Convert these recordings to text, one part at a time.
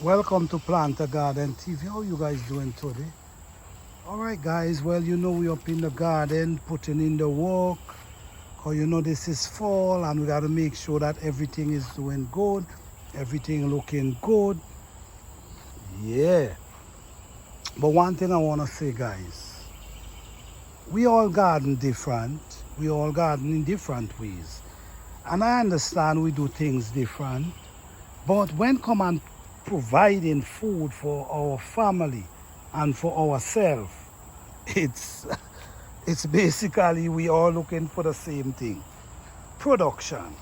Welcome to Plant a Garden TV. How you guys doing today? All right, guys. Well, we up in the garden, putting in the work. Cause this is fall, and we got to make sure that everything is doing good, everything looking good. Yeah. But one thing I want to say, guys, we all garden different. We all garden in different ways, and I understand we do things different. But when come and providing food for our family and for ourselves, it's it's basically we all looking for the same thing. Production.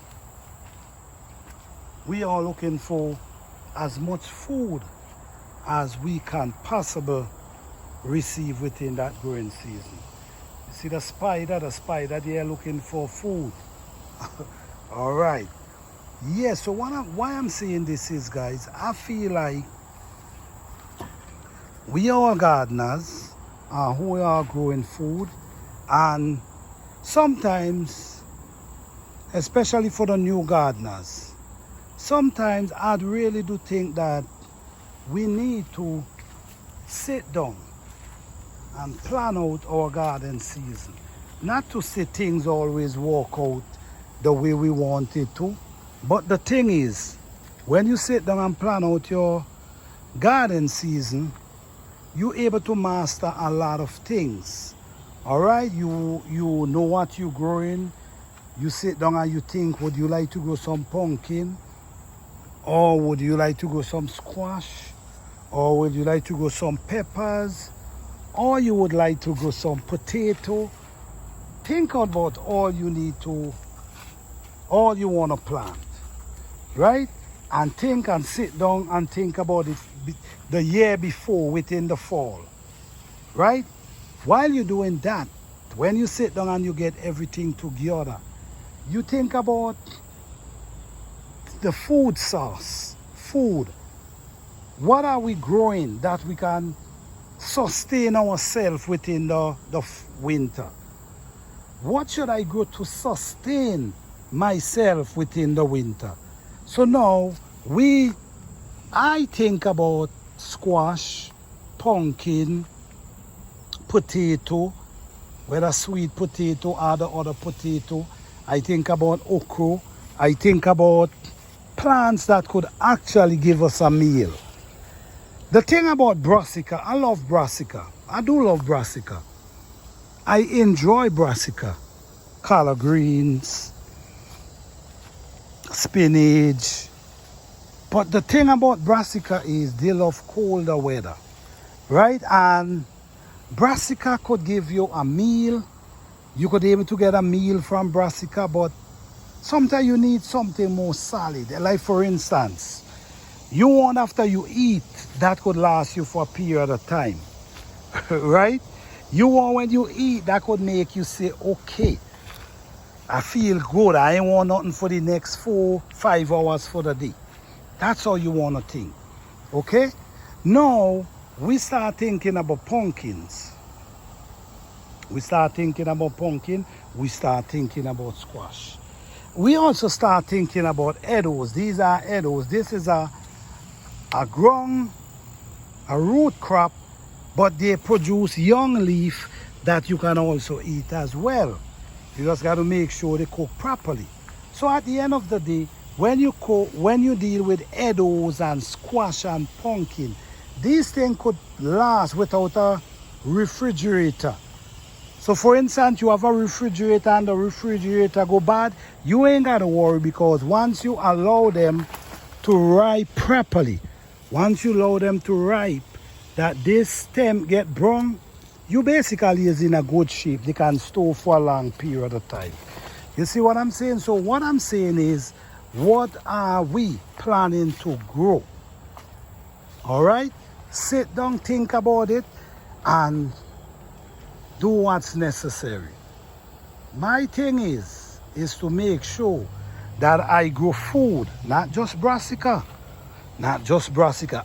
We are looking for as much food as we can possibly receive within that growing season. You see the spider, they are looking for food. All right. Yeah, so why I'm saying this is, guys, I feel like we are gardeners who are growing food, and sometimes, especially for the new gardeners, sometimes I'd really do think that we need to sit down and plan out our garden season. Not to say things always work out the way we want it to, but the thing is, when you sit down and plan out your garden season, you're able to master a lot of things. All right, you know what you're growing. You sit down and you think, would you like to grow some pumpkin, or would you like to grow some squash, or would you like to grow some peppers, or you would like to grow some potato. Think about all you want to plant, right? And think and sit down and think about it the year before within the fall, right? While you're doing that, when you sit down and you get everything together, you think about the food source, food. What are we growing that we can sustain ourselves within the winter? What should I grow to sustain myself within the winter? So now I think about squash, pumpkin, potato, whether sweet potato or the other potato. I think about okra. I think about plants that could actually give us a meal. The thing about brassica, I love brassica. I do love brassica. I enjoy brassica. Collard greens, spinach. But the thing about brassica is they love colder weather, right? And brassica could give you a meal. You could be able to get a meal from brassica, but sometimes you need something more solid. Like for instance, you want after you eat that could last you for a period of time, right? You want when you eat that could make you say, okay, I feel good. I ain't want nothing for the next 4-5 hours for the day. That's how you want to think, okay? Now, we start thinking about pumpkins. We start thinking about pumpkin. We start thinking about squash. We also start thinking about edos. These are edos. This is a root crop, but they produce young leaf that you can also eat as well. You just got to make sure they cook properly. So at the end of the day, when you deal with edos and squash and pumpkin, these things could last without a refrigerator. So for instance, you have a refrigerator and the refrigerator go bad, you ain't got to worry, because once you allow them to ripe properly, once you allow them to ripe, that this stem get brown, you basically is in a good shape. They can store for a long period of time. You see what I'm saying? So what I'm saying is, what are we planning to grow? All right? Sit down, think about it, and do what's necessary. My thing is to make sure that I grow food, not just brassica,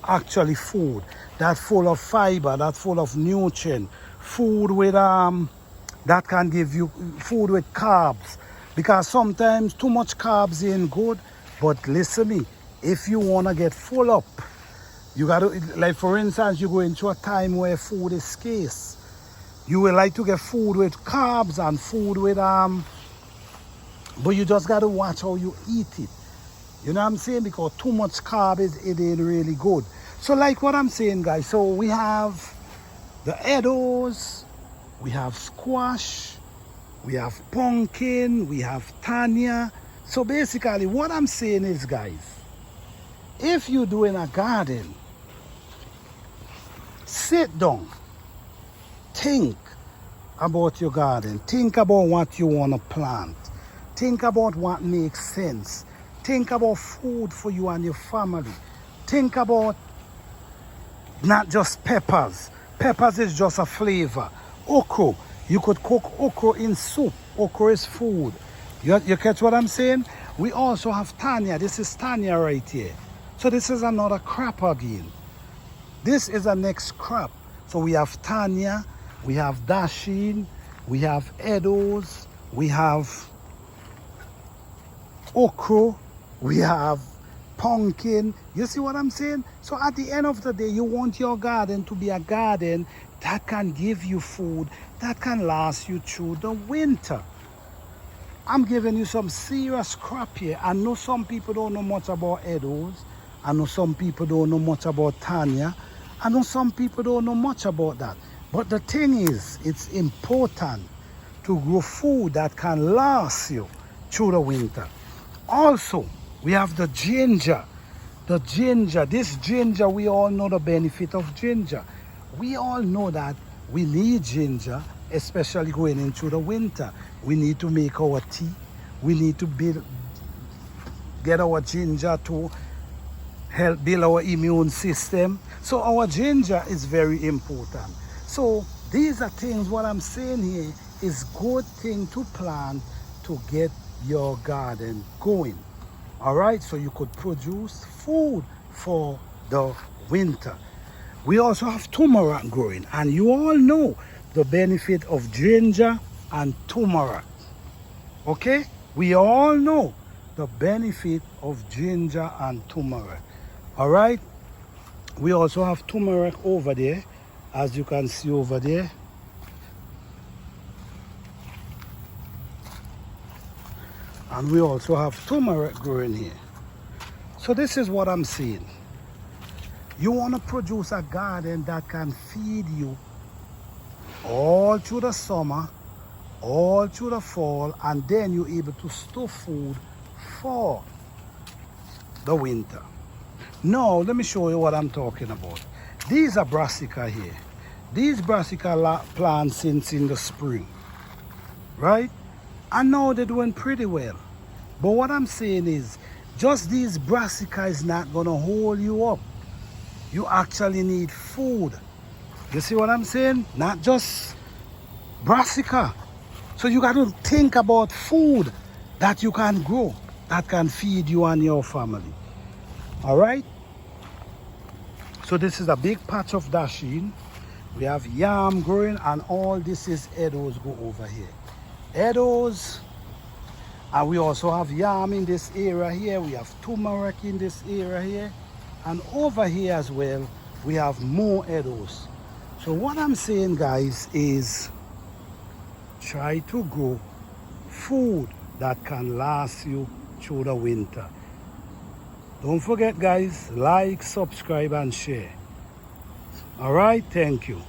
actually food that full of fiber, that full of nutrient, food with that can give you food with carbs, because sometimes too much carbs ain't good. But listen me, if you want to get full up, You got to, like for instance, you're going through a time where food is scarce. You will like to get food with carbs and food with but you just got to watch how you eat it. You know what I'm saying? Because too much carb it ain't really good. So like what I'm saying, guys, so we have the Edos, we have squash, we have pumpkin, we have Tanya. So basically what I'm saying is, guys, if you're doing a garden, sit down, think about your garden, think about what you want to plant, think about what makes sense, think about food for you and your family, think about not just peppers. Peppers is just a flavor. Okra, you could cook okra in soup. Okra is food. You catch what I'm saying? We also have Tanya. This is Tanya right here. So this is another crop again. This is the next crop. So we have Tanya, we have Dashin, we have Edos, we have okra, we have pumpkin. You see what I'm saying? So at the end of the day, you want your garden to be a garden that can give you food that can last you through the winter. I'm giving you some serious crap here. I know some people don't know much about Edos. I know some people don't know much about Tanya. I know some people don't know much about that. But the thing is, it's important to grow food that can last you through the winter. Also, we have the ginger. The ginger, this ginger, we all know the benefit of ginger. We all know that we need ginger, especially going into the winter. We need to make our tea. We need to get our ginger to help build our immune system. So our ginger is very important. So these are things, what I'm saying here is good thing to plant to get your garden going. All right, so you could produce food for the winter. We also have turmeric growing, and you all know the benefit of ginger and turmeric. Okay, we all know the benefit of ginger and turmeric. All right, we also have turmeric over there, as you can see over there. And we also have turmeric growing here. So this is what I'm saying. You want to produce a garden that can feed you all through the summer, all through the fall, and then you're able to store food for the winter. Now, let me show you what I'm talking about. These are brassica here. These brassica plants since in the spring, right? And now they're doing pretty well. But what I'm saying is, just these brassica is not gonna hold you up. You actually need food. You see what I'm saying? Not just brassica. So you got to think about food that you can grow, that can feed you and your family. All right? So this is a big patch of dasheen. We have yam growing, and all this is Edos go over here. Edos, and we also have yam in this area here. We have turmeric in this area here. And over here as well, we have more Edos. So what I'm saying, guys, is try to grow food that can last you through the winter. Don't forget, guys, like, subscribe, and share. All right, thank you.